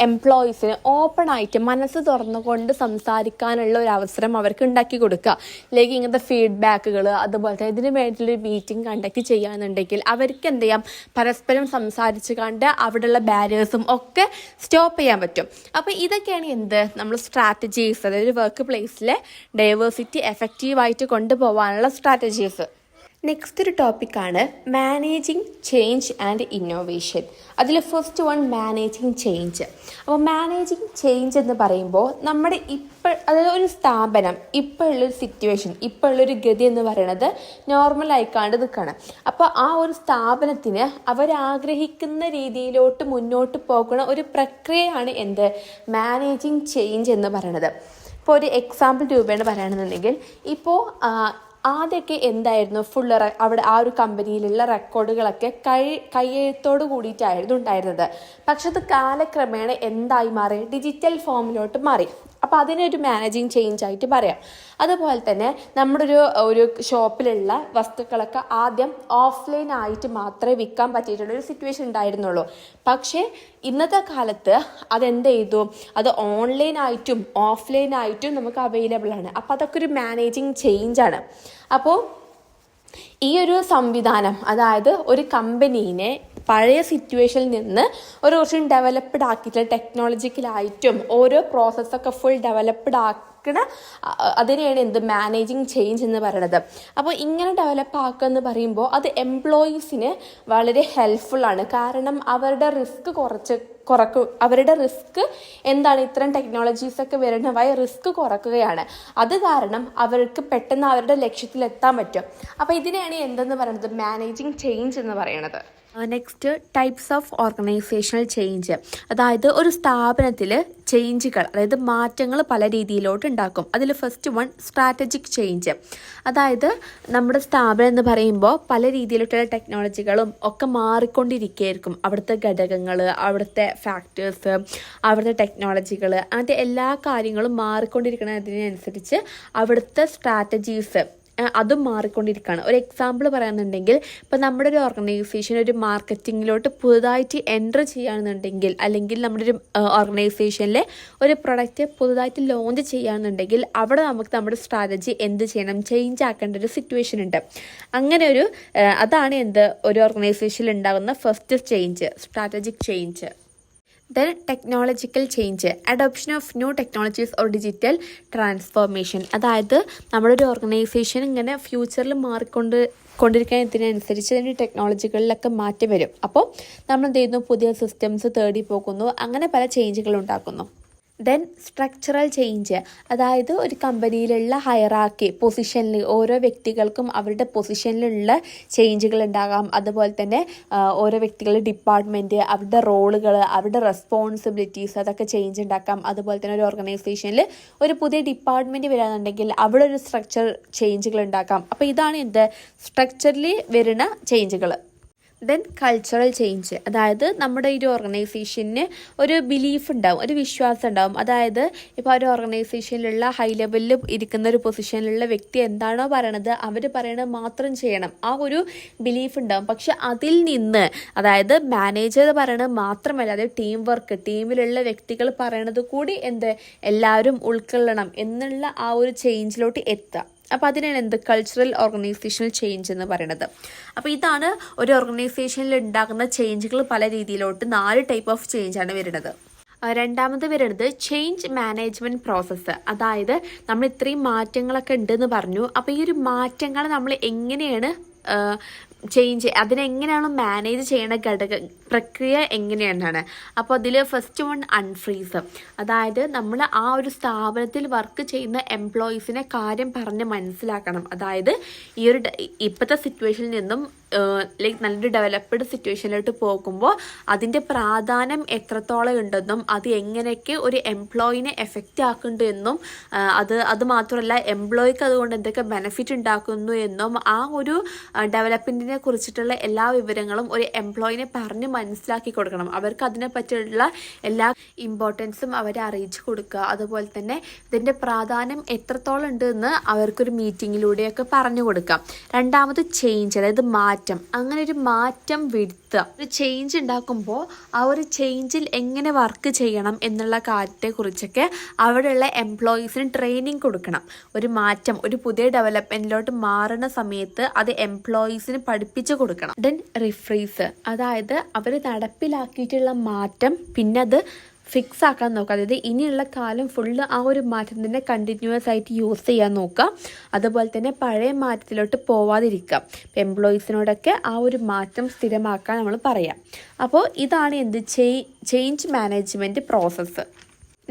എംപ്ലോയീസിന് ഓപ്പൺ ആയിട്ട് മനസ്സ് തുറന്നുകൊണ്ട് സംസാരിക്കാനുള്ള ഒരു അവസരം അവർക്ക് ഉണ്ടാക്കി കൊടുക്കുക. അല്ലെങ്കിൽ ഇങ്ങനത്തെ ഫീഡ്ബാക്കുകൾ, അതുപോലെ തന്നെ ഇതിന് വേണ്ടിയിട്ടുള്ളൊരു മീറ്റിംഗ് കണ്ടക്ട് ചെയ്യുകയാണെന്നുണ്ടെങ്കിൽ അവർക്ക് എന്ത് ചെയ്യാം, പരസ്പരം സംസാരിച്ച് കണ്ട് അവിടെയുള്ള ബാരിയേഴ്സും ഒക്കെ സ്റ്റോപ്പ് ചെയ്യാൻ പറ്റും. അപ്പോൾ ഇതൊക്കെയാണ് നമ്മൾ സ്ട്രാറ്റജീസ്, അതായത് വർക്ക് പ്ലേസിലെ ഡൈവേഴ്സിറ്റി എഫക്റ്റീവായിട്ട് കൊണ്ടുപോകാനുള്ള സ്ട്രാറ്റജീസ്. നെക്സ്റ്റ് ഒരു ടോപ്പിക്കാണ് മാനേജിങ് ചേഞ്ച് ആൻഡ് ഇന്നോവേഷൻ. അതിൽ ഫസ്റ്റ് വൺ, മാനേജിങ് ചേഞ്ച്. അപ്പോൾ മാനേജിങ് ചേഞ്ച് എന്ന് പറയുമ്പോൾ നമ്മുടെ അതായത് ഒരു സ്ഥാപനം ഇപ്പോഴുള്ളൊരു സിറ്റുവേഷൻ, ഇപ്പോഴുള്ളൊരു ഗതി എന്ന് പറയുന്നത് നോർമലായിക്കാണ്ട് നിൽക്കണം. അപ്പോൾ ആ ഒരു സ്ഥാപനത്തിന് അവരാഗ്രഹിക്കുന്ന രീതിയിലോട്ട് മുന്നോട്ട് പോകുന്ന ഒരു പ്രക്രിയയാണ് മാനേജിങ് ചേഞ്ച് എന്ന് പറയുന്നത്. ഇപ്പോൾ ഒരു എക്സാമ്പിൾ രൂപേണ പറയുകയാണെന്നുണ്ടെങ്കിൽ, ഇപ്പോൾ ആദ്യമൊക്കെ എന്തായിരുന്നു, അവിടെ ആ ഒരു കമ്പനിയിലുള്ള റെക്കോർഡുകളൊക്കെ കൈയെഴുത്തോട് കൂടിയിട്ടായിരുന്നു ഉണ്ടായിരുന്നത്. പക്ഷെ അത് കാലക്രമേണ എന്തായി മാറി, ഡിജിറ്റൽ ഫോമിലോട്ട് മാറി. അപ്പോൾ അതിനൊരു മാനേജിങ് ചേഞ്ച് ആയിട്ട് പറയാം. അതുപോലെ തന്നെ നമ്മുടെ ഒരു ഷോപ്പിലുള്ള വസ്തുക്കളൊക്കെ ആദ്യം ഓഫ്ലൈൻ ആയിട്ട് മാത്രമേ വിൽക്കാൻ പറ്റിയിട്ടുള്ളൊരു സിറ്റുവേഷൻ ഉണ്ടായിരുന്നുള്ളൂ. പക്ഷേ ഇന്നത്തെ കാലത്ത് അതെന്ത് ചെയ്തു, അത് ഓൺലൈനായിട്ടും ഓഫ്ലൈനായിട്ടും നമുക്ക് അവൈലബിൾ ആണ്. അപ്പോൾ അതൊക്കെ ഒരു മാനേജിങ് ചേഞ്ചാണ്. അപ്പോൾ ഈ ഒരു സംവിധാനം, അതായത് ഒരു കമ്പനീനെ പഴയ സിറ്റുവേഷനിൽ നിന്ന് ഒരു കുറച്ചും ഡെവലപ്ഡ് ആക്കിയിട്ടുള്ള ടെക്നോളജിക്കലായിട്ടും ഓരോ പ്രോസസ്സൊക്കെ ഫുൾ ഡെവലപ്ഡ് ആക്കണ അതിനെയാണ് മാനേജിങ് ചേഞ്ച് എന്ന് പറയുന്നത്. അപ്പോൾ ഇങ്ങനെ ഡെവലപ്പ് ആക്കുക എന്ന് പറയുമ്പോൾ അത് എംപ്ലോയീസിന് വളരെ ഹെൽപ്ഫുള്ളാണ്. കാരണം അവരുടെ അവരുടെ റിസ്ക് എന്താണ്, ഇത്തരം ടെക്നോളജീസൊക്കെ വരുന്നതായ റിസ്ക് കുറക്കുകയാണ്. അത് കാരണം അവർക്ക് പെട്ടെന്ന് അവരുടെ ലക്ഷ്യത്തിലെത്താൻ പറ്റും. അപ്പോൾ ഇതിനെയാണ് എന്തെന്ന് പറയുന്നത്, മാനേജിങ് ചേഞ്ച് എന്ന് പറയുന്നത്. Next, types of organisational change. അതായത് ഒരു സ്ഥാപനത്തിൽ ചേഞ്ചുകൾ, അതായത് മാറ്റങ്ങൾ പല രീതിയിലോട്ട് ഉണ്ടാക്കും. അതിൽ ഫസ്റ്റ് വൺ സ്ട്രാറ്റജിക് ചേഞ്ച്. അതായത് നമ്മുടെ സ്ഥാപനം എന്ന് പറയുമ്പോൾ പല രീതിയിലുള്ള ടെക്നോളജികളും ഒക്കെ മാറിക്കൊണ്ടിരിക്കുകയായിരിക്കും. അവിടുത്തെ ഘടകങ്ങൾ, അവിടുത്തെ ഫാക്ടേഴ്സ്, അവിടുത്തെ ടെക്നോളജികൾ, അങ്ങനത്തെ എല്ലാ കാര്യങ്ങളും മാറിക്കൊണ്ടിരിക്കുന്നതിനനുസരിച്ച് അവിടുത്തെ സ്ട്രാറ്റജീസ് അതും മാറിക്കൊണ്ടിരിക്കുകയാണ്. ഒരു എക്സാമ്പിൾ പറയുന്നുണ്ടെങ്കിൽ, ഇപ്പോൾ നമ്മുടെ ഒരു ഓർഗനൈസേഷൻ ഒരു മാർക്കറ്റിങ്ങിലോട്ട് പുതുതായിട്ട് എൻ്റർ ചെയ്യുകയാണെന്നുണ്ടെങ്കിൽ, അല്ലെങ്കിൽ നമ്മുടെ ഒരു ഓർഗനൈസേഷനിൽ ഒരു പ്രൊഡക്റ്റ് പുതുതായിട്ട് ലോഞ്ച് ചെയ്യുകയാണെന്നുണ്ടെങ്കിൽ അവിടെ നമുക്ക് നമ്മുടെ സ്ട്രാറ്റജി എന്ത് ചെയ്യണം, ചേഞ്ച് ആക്കേണ്ട ഒരു സിറ്റുവേഷൻ ഉണ്ട്. അങ്ങനെ അതാണ് ഒരു ഓർഗനൈസേഷനിൽ ഉണ്ടാകുന്ന first change, strategic change. Then technological change, adoption of new technologies or digital transformation. അതായത് നമ്മുടെ ഒരു ഓർഗനൈസേഷൻ ഇങ്ങനെ ഫ്യൂച്ചറിൽ കൊണ്ടിരിക്കുന്നതിനനുസരിച്ച് അതിൻ്റെ ടെക്നോളജികളിലൊക്കെ മാറ്റം വരും. അപ്പോൾ നമ്മൾ എന്ത് ചെയ്യുന്നു, പുതിയ സിസ്റ്റംസ് തേടി പോകുന്നു, അങ്ങനെ പല ചേഞ്ചുകൾ ഉണ്ടാക്കുന്നു. ദെൻ സ്ട്രക്ചറൽ ചേഞ്ച്, അതായത് ഒരു കമ്പനിയിലുള്ള ഹയറാർക്കി പൊസിഷനിൽ ഓരോ വ്യക്തികൾക്കും അവരുടെ പൊസിഷനിലുള്ള ചേഞ്ചുകൾ ഉണ്ടാകാം. അതുപോലെ തന്നെ ഓരോ വ്യക്തികളുടെ ഡിപ്പാർട്ട്മെൻറ്റ്, അവരുടെ റോളുകൾ, അവരുടെ റെസ്പോൺസിബിലിറ്റീസ്, അതൊക്കെ ചേഞ്ച് ഉണ്ടാക്കാം. അതുപോലെ തന്നെ ഒരു ഓർഗനൈസേഷനിൽ ഒരു പുതിയ ഡിപ്പാർട്ട്മെൻറ്റ് വരാന്നുണ്ടെങ്കിൽ അവിടെ ഒരു സ്ട്രക്ചർ ചേഞ്ചുകൾ ഉണ്ടാക്കാം. അപ്പോൾ ഇതാണ് സ്ട്രക്ചറിൽ വരുന്ന ചേഞ്ചുകൾ. ദെൻ കൾച്ചറൽ ചേഞ്ച്, അതായത് നമ്മുടെ ഈ ഒരു ഓർഗനൈസേഷന് ഒരു ബിലീഫ് ഉണ്ടാവും, ഒരു വിശ്വാസം ഉണ്ടാവും. അതായത് ഇപ്പോൾ ഒരു ഓർഗനൈസേഷനിലുള്ള ഹൈ ലെവലിൽ ഇരിക്കുന്ന ഒരു പൊസിഷനിലുള്ള വ്യക്തി എന്താണോ പറയണത് അവർ പറയണത് മാത്രം ചെയ്യണം, ആ ഒരു ബിലീഫ് ഉണ്ടാവും. പക്ഷെ അതിൽ നിന്ന്, അതായത് മാനേജർ പറയണത് മാത്രമല്ല, അതായത് ടീം വർക്ക്, ടീമിലുള്ള വ്യക്തികൾ പറയണത് കൂടി എല്ലാവരും ഉൾക്കൊള്ളണം എന്നുള്ള ആ ഒരു ചേഞ്ചിലോട്ട് എത്തുക. അപ്പോൾ അതിനാണ് കൾച്ചറൽ ഓർഗനൈസേഷണൽ ചേഞ്ച് എന്ന് പറയുന്നത്. അപ്പോൾ ഇതാണ് ഒരു ഓർഗനൈസേഷനിൽ ഉണ്ടാകുന്ന ചേഞ്ചുകൾ. പല രീതിയിലോട്ട് 4 ടൈപ്പ് ഓഫ് ചേഞ്ചാണ് വരുന്നത്. രണ്ടാമത് വരുന്നത് ചേഞ്ച് മാനേജ്മെൻറ്റ് പ്രോസസ്സ്. അതായത് നമ്മൾ ഇത്രയും മാറ്റങ്ങളൊക്കെ ഉണ്ടെന്ന് പറഞ്ഞു. അപ്പോൾ ഈ ഒരു മാറ്റങ്ങൾ നമ്മൾ എങ്ങനെയാണ് അതിനെങ്ങനെയാണ് മാനേജ് ചെയ്യണ പ്രക്രിയ എങ്ങനെയാണ്. അപ്പോൾ അതിൽ ഫസ്റ്റ് വൺ അൺഫ്രീസ്. അതായത് നമ്മൾ ആ ഒരു സ്ഥാപനത്തിൽ വർക്ക് ചെയ്യുന്ന എംപ്ലോയീസിനെ കാര്യം പറഞ്ഞ് മനസ്സിലാക്കണം. അതായത് ഈ ഒരു ഇപ്പോഴത്തെ സിറ്റുവേഷനിൽ നിന്നും നല്ലൊരു ഡെവലപ്ഡ് സിറ്റുവേഷനിലോട്ട് പോകുമ്പോൾ അതിൻ്റെ പ്രാധാന്യം എത്രത്തോളം ഉണ്ടെന്നും അത് എങ്ങനെയൊക്കെ ഒരു എംപ്ലോയിനെ എഫക്റ്റ് ആക്കുന്നുണ്ട് എന്നും അത് മാത്രമല്ല എംപ്ലോയിക്ക് അതുകൊണ്ട് എന്തൊക്കെ ബെനിഫിറ്റ് ഉണ്ടാക്കുന്നു എന്നും ആ ഒരു ഡെവലപ്മെൻറ്റിനെ കുറിച്ചിട്ടുള്ള എല്ലാ വിവരങ്ങളും ഒരു എംപ്ലോയിനെ പറഞ്ഞ് മനസ്സിലാക്കി കൊടുക്കണം. അവർക്ക് അതിനെ പറ്റിയുള്ള എല്ലാ ഇമ്പോർട്ടൻസും അവരെ അറിയിച്ചു കൊടുക്കുക. അതുപോലെ തന്നെ ഇതിൻ്റെ പ്രാധാന്യം എത്രത്തോളം ഉണ്ട് എന്ന് അവർക്കൊരു മീറ്റിങ്ങിലൂടെയൊക്കെ പറഞ്ഞു കൊടുക്കാം. രണ്ടാമത് ചേഞ്ച്, അതായത് മാറ്റം. അങ്ങനെ ഒരു മാറ്റം വരുത്തുക. ഒരു ചേഞ്ച് ഉണ്ടാക്കുമ്പോൾ ആ ഒരു ചേഞ്ചിൽ എങ്ങനെ വർക്ക് ചെയ്യണം എന്നുള്ള കാര്യത്തെക്കുറിച്ചൊക്കെ അവിടെയുള്ള എംപ്ലോയീസിന് ട്രെയിനിങ് കൊടുക്കണം. ഒരു മാറ്റം, ഒരു പുതിയ ഡെവലപ്മെൻറ്റിലോട്ട് മാറുന്ന സമയത്ത് അത് എംപ്ലോയീസിന് പഠിപ്പിച്ചു കൊടുക്കണം. ദെൻ റിഫ്രീസ്, അതായത് അവർ നടപ്പിലാക്കിയിട്ടുള്ള മാറ്റം പിന്നെ അത് ഫിക്സ് ആക്കാൻ നോക്കുക. അതായത് ഇനിയുള്ള കാലം ഫുള്ള് ആ ഒരു മാറ്റം തന്നെ കണ്ടിന്യൂസ് ആയിട്ട് യൂസ് ചെയ്യാൻ നോക്കുക. അതുപോലെ തന്നെ പഴയ മാറ്റത്തിലോട്ട് പോവാതിരിക്കുക. എംപ്ലോയീസിനോടൊക്കെ ആ ഒരു മാറ്റം സ്ഥിരമാക്കാൻ നമ്മൾ പറയാം. അപ്പോൾ ഇതാണ് change management process.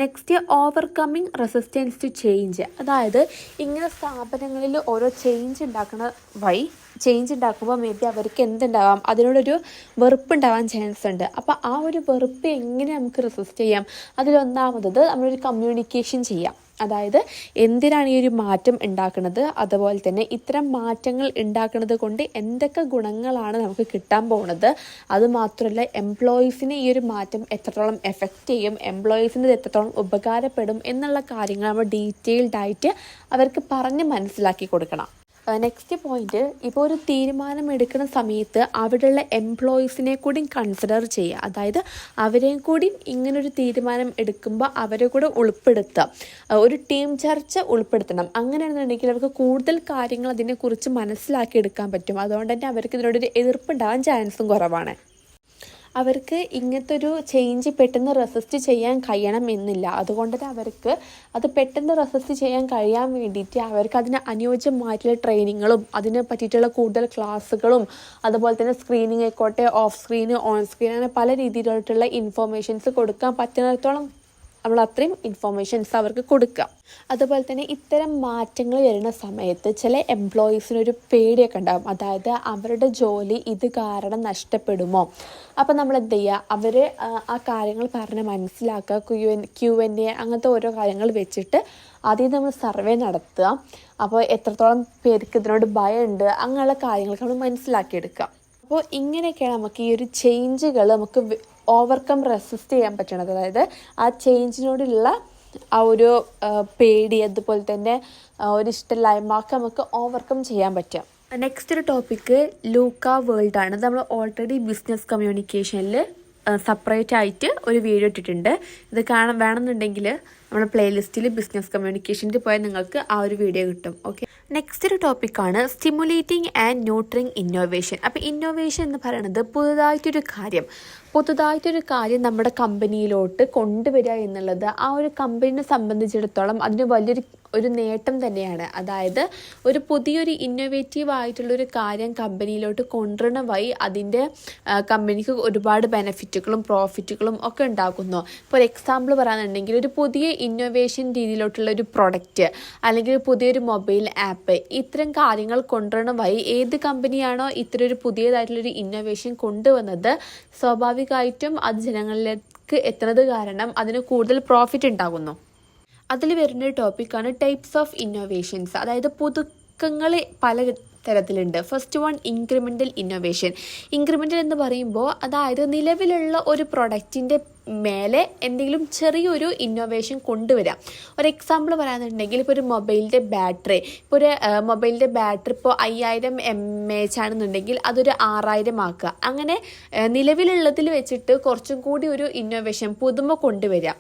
Next, overcoming resistance to change. അതായത് ഇങ്ങനെ സ്ഥാപനങ്ങളിൽ ഓരോ ചേഞ്ച് ഉണ്ടാക്കുമ്പോൾ മേ ബി അവർക്ക് എന്തുണ്ടാവാം, അതിനോടൊരു വെറുപ്പുണ്ടാവാൻ ചാൻസ് ഉണ്ട്. അപ്പോൾ ആ ഒരു വെറുപ്പ് എങ്ങനെ നമുക്ക് റെസിസ്റ്റ് ചെയ്യാം? അതിലൊന്നാമത് നമ്മളൊരു കമ്മ്യൂണിക്കേഷൻ ചെയ്യാം. അതായത് എന്തിനാണ് ഈ ഒരു മാറ്റം ഉണ്ടാക്കുന്നത്, അതുപോലെ തന്നെ ഇത്തരം മാറ്റങ്ങൾ ഉണ്ടാക്കുന്നത് കൊണ്ട് എന്തൊക്കെ ഗുണങ്ങളാണ് നമുക്ക് കിട്ടാൻ പോകുന്നത്, അതുമാത്രമല്ല എംപ്ലോയീസിനെ ഈ ഒരു മാറ്റം എത്രത്തോളം എഫക്റ്റ് ചെയ്യും, എംപ്ലോയീസിന് ഇത് എത്രത്തോളം ഉപകാരപ്പെടും എന്നുള്ള കാര്യങ്ങൾ നമ്മൾ ഡീറ്റെയിൽഡായിട്ട് അവർക്ക് പറഞ്ഞ് മനസ്സിലാക്കി കൊടുക്കണം. നെക്സ്റ്റ് പോയിന്റ്, ഇപ്പോൾ ഒരു തീരുമാനം എടുക്കുന്ന സമയത്ത് അവിടെയുള്ള എംപ്ലോയീസിനെ കൂടി കൺസിഡർ ചെയ്യുക. അതായത് അവരെയും കൂടി ഇങ്ങനൊരു തീരുമാനം എടുക്കുമ്പോൾ അവരെ കൂടെ ഉൾപ്പെടുത്തുക, ഒരു ടീം ചർച്ച ഉൾപ്പെടുത്തണം. അങ്ങനെയാണെന്നുണ്ടെങ്കിൽ അവർക്ക് കൂടുതൽ കാര്യങ്ങൾ അതിനെക്കുറിച്ച് മനസ്സിലാക്കിയെടുക്കാൻ പറ്റും. അതുകൊണ്ട് തന്നെ അവർക്ക് ഇതിനോടൊരു എതിർപ്പുണ്ടാവാൻ ചാൻസും കുറവാണ്. അവർക്ക് ഇങ്ങനത്തെ ഒരു ചേഞ്ച് പെട്ടെന്ന് റെസിസ്റ്റ് ചെയ്യാൻ കഴിയണം എന്നില്ല. അതുകൊണ്ട് തന്നെ അവർക്ക് അത് പെട്ടെന്ന് റെസിസ്റ്റ് ചെയ്യാൻ കഴിയാൻ വേണ്ടിയിട്ട് അവർക്ക് അതിന് അനുയോജ്യമായിട്ടുള്ള ട്രെയിനിങ്ങുകളും അതിനെ പറ്റിയിട്ടുള്ള കൂടുതൽ ക്ലാസ്സുകളും അതുപോലെ തന്നെ സ്ക്രീനിങ് ആയിക്കോട്ടെ, ഓഫ് സ്ക്രീന്, ഓൺ സ്ക്രീൻ, അങ്ങനെ പല രീതിയിലായിട്ടുള്ള ഇൻഫോർമേഷൻസ് കൊടുക്കാൻ പറ്റുന്നിടത്തോളം നമ്മൾ അത്രയും ഇൻഫോർമേഷൻസ് അവർക്ക് കൊടുക്കുക. അതുപോലെ തന്നെ ഇത്തരം മാറ്റങ്ങൾ വരുന്ന സമയത്ത് ചില എംപ്ലോയീസിനൊരു പേടിയൊക്കെ ഉണ്ടാകും. അതായത് അവരുടെ ജോലി ഇത് കാരണം നഷ്ടപ്പെടുമോ. അപ്പോൾ നമ്മൾ എന്ത് ചെയ്യുക, അവർ ആ കാര്യങ്ങൾ പറഞ്ഞ് മനസ്സിലാക്കുക, Q&A അങ്ങനത്തെ ഓരോ കാര്യങ്ങൾ വെച്ചിട്ട് ആദ്യം നമ്മൾ സർവേ നടത്തുക. അപ്പോൾ എത്രത്തോളം പേർക്ക് ഇതിനോട് ഭയമുണ്ട് അങ്ങനെയുള്ള കാര്യങ്ങളൊക്കെ നമ്മൾ മനസ്സിലാക്കിയെടുക്കുക. അപ്പോൾ ഇങ്ങനെയൊക്കെയാണ് നമുക്ക് ഈ ഒരു ചേഞ്ചുകൾ നമുക്ക് ഓവർകം റെസിസ്റ്റ് ചെയ്യാൻ പറ്റണത്. അതായത് ആ ചേഞ്ചിനോടുള്ള ആ ഒരു പേടി അതുപോലെ തന്നെ ഒരു ഇഷ്ടമില്ലായ്മ ഒക്കെ നമുക്ക് ഓവർകം ചെയ്യാൻ പറ്റും. നെക്സ്റ്റ് ഒരു ടോപ്പിക്ക് ലൂക്ക വേൾഡ് ആണ്. നമ്മൾ ഓൾറെഡി ബിസിനസ് കമ്മ്യൂണിക്കേഷനിൽ സെപ്പറേറ്റ് ആയിട്ട് ഒരു വീഡിയോ ഇട്ടിട്ടുണ്ട്. ഇത് വേണമെന്നുണ്ടെങ്കിൽ നമ്മുടെ പ്ലേലിസ്റ്റിൽ ബിസിനസ് കമ്മ്യൂണിക്കേഷനിൽ പോയാൽ നിങ്ങൾക്ക് ആ ഒരു വീഡിയോ കിട്ടും. ഓക്കെ, നെക്സ്റ്റ് ഒരു ടോപ്പിക്കാണ് സ്റ്റിമുലേറ്റിംഗ് ആൻഡ് ന്യൂട്രിങ് ഇന്നോവേഷൻ. അപ്പോൾ ഇന്നോവേഷൻ എന്ന് പറയുന്നത് പുതുതായിട്ടൊരു കാര്യം നമ്മുടെ കമ്പനിയിലോട്ട് കൊണ്ടുവരിക എന്നുള്ളത് ആ ഒരു കമ്പനിയെ സംബന്ധിച്ചിടത്തോളം അതിന് വലിയൊരു നേട്ടം തന്നെയാണ്. അതായത് ഒരു പുതിയൊരു ഇന്നോവേറ്റീവ് ആയിട്ടുള്ളൊരു കാര്യം കമ്പനിയിലോട്ട് കൊണ്ടുവരണ വഴി അതിൻ്റെ കമ്പനിക്ക് ഒരുപാട് ബെനിഫിറ്റുകളും പ്രോഫിറ്റുകളും ഒക്കെ ഉണ്ടാക്കുന്നു. ഇപ്പോൾ ഒരു എക്സാമ്പിൾ പറയുകയാണെന്നുണ്ടെങ്കിൽ ഒരു പുതിയ ഇന്നോവേഷൻ രീതിയിലോട്ടുള്ള ഒരു പ്രൊഡക്റ്റ് അല്ലെങ്കിൽ പുതിയൊരു മൊബൈൽ ആപ്പ്, ഇത്തരം കാര്യങ്ങൾ കൊണ്ടുവരണ വഴി ഏത് കമ്പനിയാണോ ഇത്തരം ഒരു പുതിയതായിട്ടുള്ളൊരു ഇന്നോവേഷൻ കൊണ്ടുവന്നത് സ്വാഭാവികമായിട്ടും അത് ജനങ്ങളിലേക്ക് എത്തുന്നത് കാരണം അതിന് കൂടുതൽ പ്രോഫിറ്റ് ഉണ്ടാകുന്നു. അതിൽ വരുന്നൊരു ടോപ്പിക്കാണ് ടൈപ്സ് ഓഫ് ഇന്നോവേഷൻസ്. അതായത് പുതുക്കങ്ങൾ പല തരത്തിലുണ്ട്. First one, incremental innovation. Incremental എന്ന് പറയുമ്പോൾ അതായത് നിലവിലുള്ള ഒരു പ്രൊഡക്റ്റിൻ്റെ മേലെ എന്തെങ്കിലും ചെറിയൊരു ഇന്നോവേഷൻ കൊണ്ടുവരാം. ഒരു എക്സാമ്പിൾ പറയാന്നുണ്ടെങ്കിൽ ഇപ്പോൾ ഒരു മൊബൈലിൻ്റെ ബാറ്ററി ഇപ്പോൾ 5000 mAh ആണെന്നുണ്ടെങ്കിൽ അതൊരു 6000 ആക്കുക. അങ്ങനെ നിലവിലുള്ളതിൽ വെച്ചിട്ട് കുറച്ചും കൂടി ഒരു ഇന്നോവേഷൻ പുതുമ കൊണ്ടുവരിക.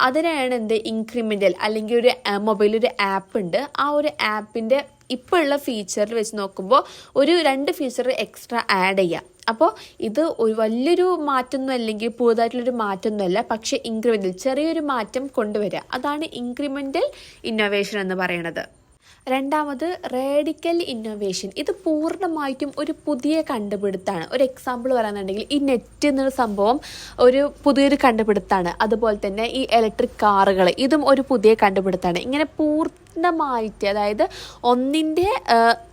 അതിനാണ് ഇൻക്രിമെൻ്റൽ. അല്ലെങ്കിൽ ഒരു മൊബൈലൊരു ആപ്പ് ഉണ്ട്, ആ ഒരു ആപ്പിൻ്റെ ഇപ്പോൾ ഉള്ള ഫീച്ചറിൽ വെച്ച് നോക്കുമ്പോൾ ഒരു 2 ഫീച്ചർ എക്സ്ട്രാ ആഡ് ചെയ്യാം. അപ്പോൾ ഇത് ഒരു വലിയൊരു മാറ്റമൊന്നും അല്ലെങ്കിൽ പുതുതായിട്ടുള്ളൊരു മാറ്റമൊന്നുമല്ല, പക്ഷേ ഇൻക്രിമെൻ്റൽ ചെറിയൊരു മാറ്റം കൊണ്ടുവരിക, അതാണ് ഇൻക്രിമെൻ്റൽ ഇന്നോവേഷൻ എന്ന് പറയുന്നത്. രണ്ടാമത് റേഡിക്കൽ ഇന്നോവേഷൻ. ഇത് പൂർണ്ണമായിട്ടും ഒരു പുതിയ കണ്ടുപിടുത്തമാണ്. ഒരു എക്സാമ്പിൾ പറയുന്നുണ്ടെങ്കിൽ ഈ നെറ്റ് എന്നൊരു സംഭവം ഒരു പുതിയൊരു കണ്ടുപിടുത്തമാണ്. അതുപോലെ തന്നെ ഈ ഇലക്ട്രിക് കാറുകൾ, ഇതും ഒരു പുതിയ കണ്ടുപിടുത്തമാണ്. ഇങ്ങനെ പൂർണ്ണമായിട്ട് അതായത് ഒന്നിൻ്റെ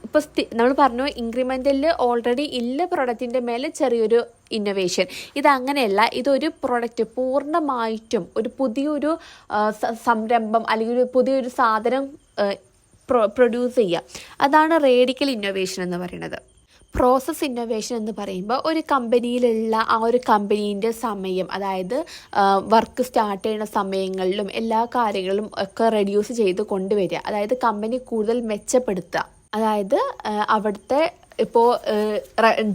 ഇപ്പോൾ നമ്മൾ പറഞ്ഞു ഇൻക്രിമെൻ്റലിൽ ഓൾറെഡി ഇല്ല പ്രൊഡക്റ്റിൻ്റെ മേലെ ചെറിയൊരു ഇന്നോവേഷൻ. ഇതങ്ങനെയല്ല, ഇതൊരു പ്രൊഡക്റ്റ് പൂർണ്ണമായിട്ടും ഒരു പുതിയൊരു സംരംഭം അല്ലെങ്കിൽ ഒരു പുതിയൊരു സാധനം പ്രൊഡ്യൂസ് ചെയ്യുക, അതാണ് റേഡിക്കൽ ഇന്നോവേഷൻ എന്ന് പറയുന്നത്. പ്രോസസ് ഇന്നോവേഷൻ എന്ന് പറയുമ്പോൾ ഒരു കമ്പനിയിലുള്ള ആ ഒരു കമ്പനീൻ്റെ സമയം, അതായത് വർക്ക് സ്റ്റാർട്ട് ചെയ്യുന്ന സമയങ്ങളിലും എല്ലാ കാര്യങ്ങളും ഒക്കെ റെഡ്യൂസ് ചെയ്ത് കൊണ്ടുവരിക. അതായത് കമ്പനി കൂടുതൽ മെച്ചപ്പെടുത്തുക. അതായത് അവിടുത്തെ ഇപ്പോൾ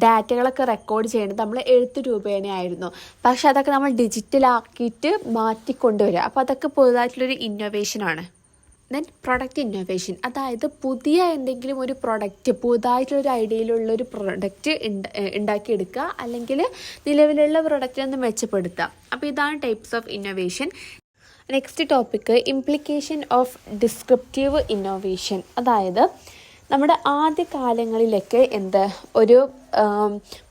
ഡാറ്റകളൊക്കെ റെക്കോർഡ് ചെയ്യേണ്ടത് നമ്മൾ എഴുത്ത് രൂപേണയായിരുന്നു, പക്ഷെ അതൊക്കെ നമ്മൾ ഡിജിറ്റലാക്കിയിട്ട് മാറ്റിക്കൊണ്ടുവരിക. അപ്പോൾ അതൊക്കെ പുതുതായിട്ടുള്ളൊരു ഇന്നോവേഷനാണ്. ദെൻ പ്രൊഡക്റ്റ് ഇന്നോവേഷൻ, അതായത് പുതിയ എന്തെങ്കിലും ഒരു പ്രൊഡക്റ്റ്, പുതുതായിട്ടുള്ളൊരു ഐഡിയയിലുള്ളൊരു പ്രൊഡക്റ്റ് ഉണ്ടാക്കിയെടുക്കുക, അല്ലെങ്കിൽ നിലവിലുള്ള പ്രൊഡക്റ്റിനൊന്ന് മെച്ചപ്പെടുത്തുക. അപ്പോൾ ഇതാണ് types of innovation. Next topic implication of descriptive innovation. അതായത് നമ്മുടെ ആദ്യ കാലങ്ങളിലൊക്കെ ഒരു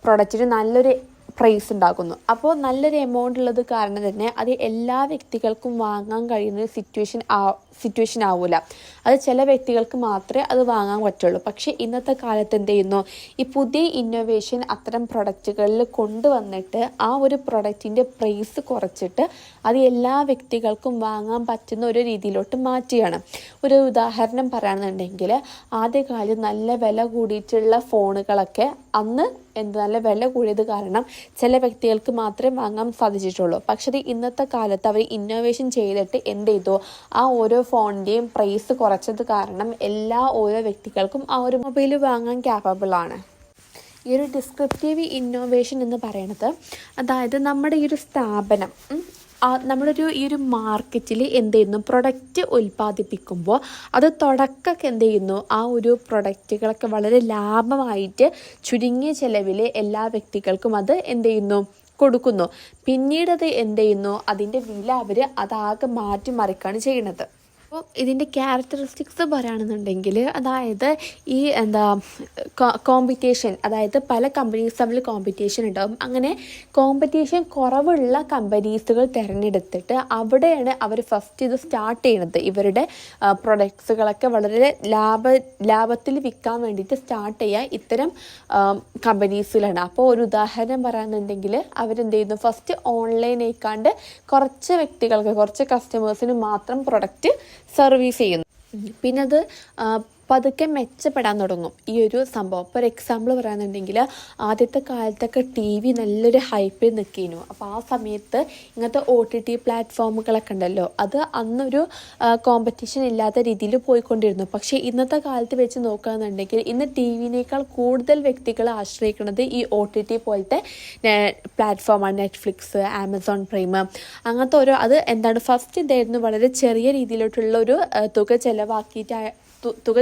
പ്രൊഡക്റ്റിന് നല്ലൊരു പ്രൈസ് ഉണ്ടാക്കുന്നു. അപ്പോൾ നല്ലൊരു എമൗണ്ട് ഉള്ളത് കാരണം തന്നെ അത് എല്ലാ വ്യക്തികൾക്കും വാങ്ങാൻ കഴിയുന്ന സിറ്റുവേഷൻ ആവില്ല. അത് ചില വ്യക്തികൾക്ക് മാത്രമേ അത് വാങ്ങാൻ പറ്റുള്ളൂ. പക്ഷേ ഇന്നത്തെ കാലത്ത് എന്ത് ചെയ്യുന്നു, ഈ പുതിയ ഇന്നോവേഷൻ അത്തരം പ്രൊഡക്റ്റുകളിൽ കൊണ്ടുവന്നിട്ട് ആ ഒരു പ്രൊഡക്റ്റിൻ്റെ പ്രൈസ് കുറച്ചിട്ട് അത് എല്ലാ വ്യക്തികൾക്കും വാങ്ങാൻ പറ്റുന്ന ഒരു രീതിയിലോട്ട് മാറ്റുകയാണ്. ഒരു ഉദാഹരണം പറയുകയാണെന്നുണ്ടെങ്കിൽ ആദ്യകാലം നല്ല വില കൂടിയിട്ടുള്ള ഫോണുകളൊക്കെ അന്ന് നല്ല വില കൂടിയത് കാരണം ചില വ്യക്തികൾക്ക് മാത്രമേ വാങ്ങാൻ സാധിച്ചിട്ടുള്ളൂ. പക്ഷേ ഇന്നത്തെ കാലത്ത് അവർ ഇന്നോവേഷൻ ചെയ്തിട്ട് എന്ത് ചെയ്തു, ആ ഓരോ ഫോണിൻ്റെയും പ്രൈസ് കുറച്ചത് കാരണം ഓരോ വ്യക്തികൾക്കും ആ ഒരു മൊബൈൽ വാങ്ങാൻ ക്യാപ്പബിൾ ആണ്. ഈ ഒരു ഡിസ്ക്രിപ്റ്റീവ് ഇന്നോവേഷൻ എന്ന് പറയുന്നത്, അതായത് നമ്മുടെ ഈ ഒരു സ്ഥാപനം നമ്മളൊരു ഈ ഒരു മാർക്കറ്റിൽ എന്ത് ചെയ്യുന്നു, പ്രൊഡക്റ്റ് ഉൽപ്പാദിപ്പിക്കുമ്പോൾ അത് തുടക്കമൊക്കെ എന്ത് ചെയ്യുന്നു, ആ ഒരു പ്രൊഡക്റ്റുകളൊക്കെ വളരെ ലാഭമായിട്ട് ചുരുങ്ങിയ ചിലവിൽ എല്ലാ വ്യക്തികൾക്കും അത് എന്ത് ചെയ്യുന്നു, കൊടുക്കുന്നു. പിന്നീട് അത് എന്ത് ചെയ്യുന്നു, അതിൻ്റെ വില അവർ അതാകെ മാറ്റിമറിക്കുകയാണ് ചെയ്യുന്നത്. അപ്പോൾ ഇതിൻ്റെ ക്യാരക്ടറിസ്റ്റിക്സ് പറയുകയാണെന്നുണ്ടെങ്കിൽ, അതായത് ഈ കോമ്പറ്റീഷൻ, അതായത് പല കമ്പനീസ് തമ്മിൽ കോമ്പറ്റീഷൻ ഉണ്ടാകും. അങ്ങനെ കോമ്പറ്റീഷൻ കുറവുള്ള കമ്പനീസുകൾ തിരഞ്ഞെടുത്തിട്ട് അവിടെയാണ് അവർ ഫസ്റ്റ് ഇത് സ്റ്റാർട്ട് ചെയ്യുന്നത്. ഇവരുടെ പ്രൊഡക്ട്സുകളൊക്കെ വളരെ ലാഭത്തിൽ വിൽക്കാൻ വേണ്ടിയിട്ട് സ്റ്റാർട്ട് ചെയ്യുക ഇത്തരം കമ്പനീസിലാണ്. അപ്പോൾ ഒരു ഉദാഹരണം പറയുകയാണെന്നുണ്ടെങ്കിൽ, അവരെന്ത് ചെയ്യുന്നു, ഫസ്റ്റ് ഓൺലൈനായിക്കാണ്ട് കുറച്ച് വ്യക്തികൾക്ക്, കുറച്ച് കസ്റ്റമേഴ്സിന് മാത്രം പ്രൊഡക്റ്റ് സർവീസ് ചെയ്യുന്നു. പിന്നെ അത് പതുക്കെ മെച്ചപ്പെടാൻ തുടങ്ങും ഈ ഒരു സംഭവം. ഇപ്പോൾ ഒരു എക്സാമ്പിൾ പറയുകയാണെന്നുണ്ടെങ്കിൽ, ആദ്യത്തെ കാലത്തൊക്കെ TV നല്ലൊരു ഹൈപ്പിൽ നിൽക്കുന്നു. അപ്പോൾ ആ സമയത്ത് ഇങ്ങനത്തെ OTT പ്ലാറ്റ്ഫോമുകളൊക്കെ ഉണ്ടല്ലോ, അത് അന്നൊരു കോമ്പറ്റീഷൻ ഇല്ലാത്ത രീതിയിൽ പോയിക്കൊണ്ടിരുന്നു. പക്ഷേ ഇന്നത്തെ കാലത്ത് വെച്ച് നോക്കുകയാണെന്നുണ്ടെങ്കിൽ, ഇന്ന് TVനേക്കാൾ കൂടുതൽ വ്യക്തികൾ ആശ്രയിക്കുന്നത് ഈ OTT പോലത്തെ പ്ലാറ്റ്ഫോമാണ്. നെറ്റ്ഫ്ലിക്സ്, ആമസോൺ പ്രൈം, അങ്ങനത്തെ അത് എന്താണ്, ഫസ്റ്റ് ഇതായിരുന്നു വളരെ ചെറിയ രീതിയിലോട്ടുള്ള ഒരു തുക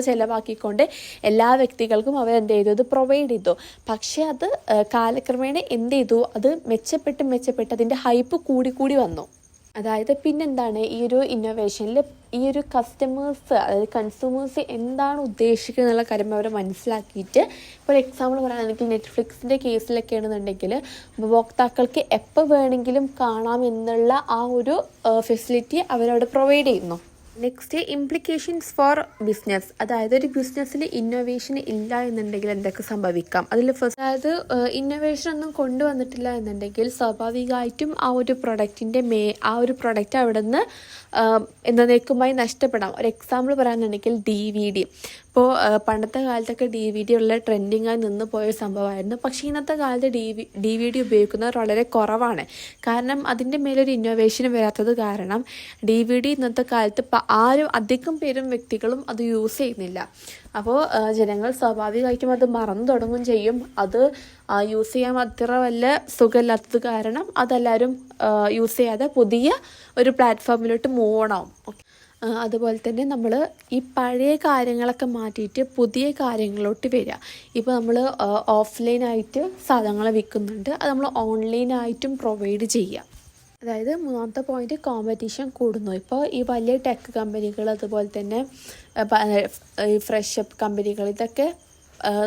ചെലവാക്കിക്കൊണ്ട് എല്ലാ വ്യക്തികൾക്കും അവരെന്ത് ചെയ്തു, അത് പ്രൊവൈഡ് ചെയ്തു. പക്ഷേ അത് കാലക്രമേണ എന്ത് ചെയ്തു, അത് മെച്ചപ്പെട്ട് അതിൻ്റെ ഹൈപ്പ് കൂടി വന്നു. അതായത് പിന്നെന്താണ്, ഈ ഒരു ഇന്നോവേഷനിൽ ഈ ഒരു കസ്റ്റമേഴ്സ്, അതായത് കൺസ്യൂമേഴ്സ് എന്താണ് ഉദ്ദേശിക്കുന്നത് എന്നുള്ള കാര്യം അവർ മനസ്സിലാക്കിയിട്ട്, ഇപ്പോൾ എക്സാമ്പിൾ പറയുകയാണെങ്കിൽ നെറ്റ്ഫ്ലിക്സിൻ്റെ കേസിലൊക്കെ ആണെന്നുണ്ടെങ്കിൽ, ഉപഭോക്താക്കൾക്ക് എപ്പോൾ വേണമെങ്കിലും കാണാം എന്നുള്ള ആ ഒരു ഫെസിലിറ്റി അവരവിടെ പ്രൊവൈഡ് ചെയ്യുന്നു. Next, implications four business. അതായത് ഒരു ബിസിനസ്സിൽ ഇന്നോവേഷൻ ഇല്ല എന്നുണ്ടെങ്കിൽ എന്തൊക്കെ സംഭവിക്കാം. അതിൽ ഫസ്റ്റ്, അതായത് ഇന്നോവേഷൻ ഒന്നും കൊണ്ടുവന്നിട്ടില്ല എന്നുണ്ടെങ്കിൽ സ്വാഭാവികമായിട്ടും ആ ഒരു പ്രൊഡക്റ്റ് അവിടെ നിന്ന് എന്നേക്കുമായി നഷ്ടപ്പെടാം. ഒരു എക്സാമ്പിൾ പറയുകയാണെന്നുണ്ടെങ്കിൽ DVD. ഇപ്പോൾ പണ്ടത്തെ കാലത്തൊക്കെ DVD ഉള്ള ട്രെൻഡിങ്ങായി നിന്ന് പോയ സംഭവമായിരുന്നു. പക്ഷേ ഇന്നത്തെ കാലത്ത് DVD ഉപയോഗിക്കുന്നവർ വളരെ കുറവാണ്. കാരണം അതിൻ്റെ മേലൊരു ഇന്നോവേഷൻ വരാത്തത് കാരണം DVD ഇന്നത്തെ കാലത്ത് അധികം പേരും വ്യക്തികളും അത് യൂസ് ചെയ്യുന്നില്ല. അപ്പോൾ ജനങ്ങൾ സ്വാഭാവികമായിട്ടും അത് മറന്നു തുടങ്ങുകയും ചെയ്യും. അത് യൂസ് ചെയ്യാൻ അത്ര വല്ല സുഖമില്ലാത്തത് കാരണം അതെല്ലാവരും യൂസ് ചെയ്യാതെ പുതിയ ഒരു പ്ലാറ്റ്ഫോമിലോട്ട് മൂവ് ഓൺ ആവും. അതുപോലെ തന്നെ നമ്മൾ ഈ പഴയ കാര്യങ്ങളൊക്കെ മാറ്റിയിട്ട് പുതിയ കാര്യങ്ങളിലോട്ട് വരിക. ഇപ്പോൾ നമ്മൾ ഓഫ്ലൈനായിട്ട് സാധനങ്ങൾ വിൽക്കുന്നുണ്ട്, അത് നമ്മൾ ഓൺലൈനായിട്ടും പ്രൊവൈഡ് ചെയ്യുക. അതായത് മൂന്നാമത്തെ പോയിന്റ്, കോമ്പറ്റീഷൻ കൂടുന്നു. ഇപ്പോൾ ഈ വലിയ ടെക് കമ്പനികൾ, അതുപോലെ തന്നെ ഈ ഫ്രഷ് അപ്പ് കമ്പനികൾ, ഇതൊക്കെ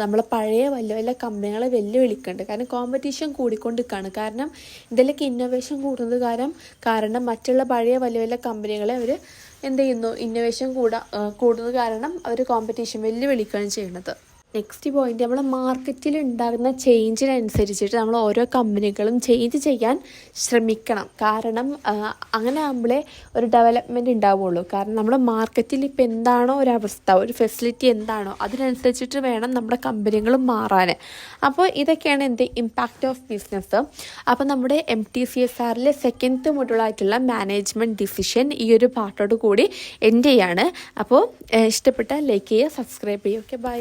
നമ്മൾ പഴയ വലിയ കമ്പനികളെ വെല്ലുവിളിക്കുന്നുണ്ട്. കാരണം കോമ്പറ്റീഷൻ കൂടിക്കൊണ്ടിരിക്കുകയാണ്. കാരണം ഇതിലൊക്കെ ഇന്നോവേഷൻ കൂടുന്നത് കാരണം മറ്റുള്ള പഴയ വലിയ കമ്പനികളെ അവർ എന്ത് ചെയ്യുന്നു, ഇന്നോവേഷൻ കൂടുന്നത് കാരണം അവർ കോമ്പറ്റീഷൻ വെല്ലുവിളിക്കുകയാണ് ചെയ്യുന്നത്. നെക്സ്റ്റ് പോയിന്റ്, നമ്മൾ മാർക്കറ്റിൽ ഉണ്ടാകുന്ന ചേഞ്ചിനനുസരിച്ചിട്ട് നമ്മൾ ഓരോ കമ്പനികളും ചേഞ്ച് ചെയ്യാൻ ശ്രമിക്കണം. കാരണം അങ്ങനെ ആകുമ്പോഴേ ഒരു ഡെവലപ്മെൻറ്റ് ഉണ്ടാവുള്ളൂ. കാരണം നമ്മുടെ മാർക്കറ്റിൽ ഇപ്പോൾ എന്താണോ ഒരവസ്ഥ, ഒരു ഫെസിലിറ്റി എന്താണോ അതിനനുസരിച്ചിട്ട് വേണം നമ്മുടെ കമ്പനികളും മാറാൻ. അപ്പോൾ ഇതൊക്കെയാണ് ഇമ്പാക്റ്റ് ഓഫ് ബിസിനസ്. അപ്പോൾ നമ്മുടെ MTCSRലെ സെക്കൻഡ് മൊഡ്യൂളായിട്ടുള്ള മാനേജ്മെൻറ്റ് ഡിസിഷൻ ഈ ഒരു പാർട്ടോട് കൂടി എൻഡ് ചെയ്യാണ്. അപ്പോൾ ഇഷ്ടപ്പെട്ടാൽ ലൈക്ക് ചെയ്യുക, സബ്സ്ക്രൈബ് ചെയ്യുക. Okay, by.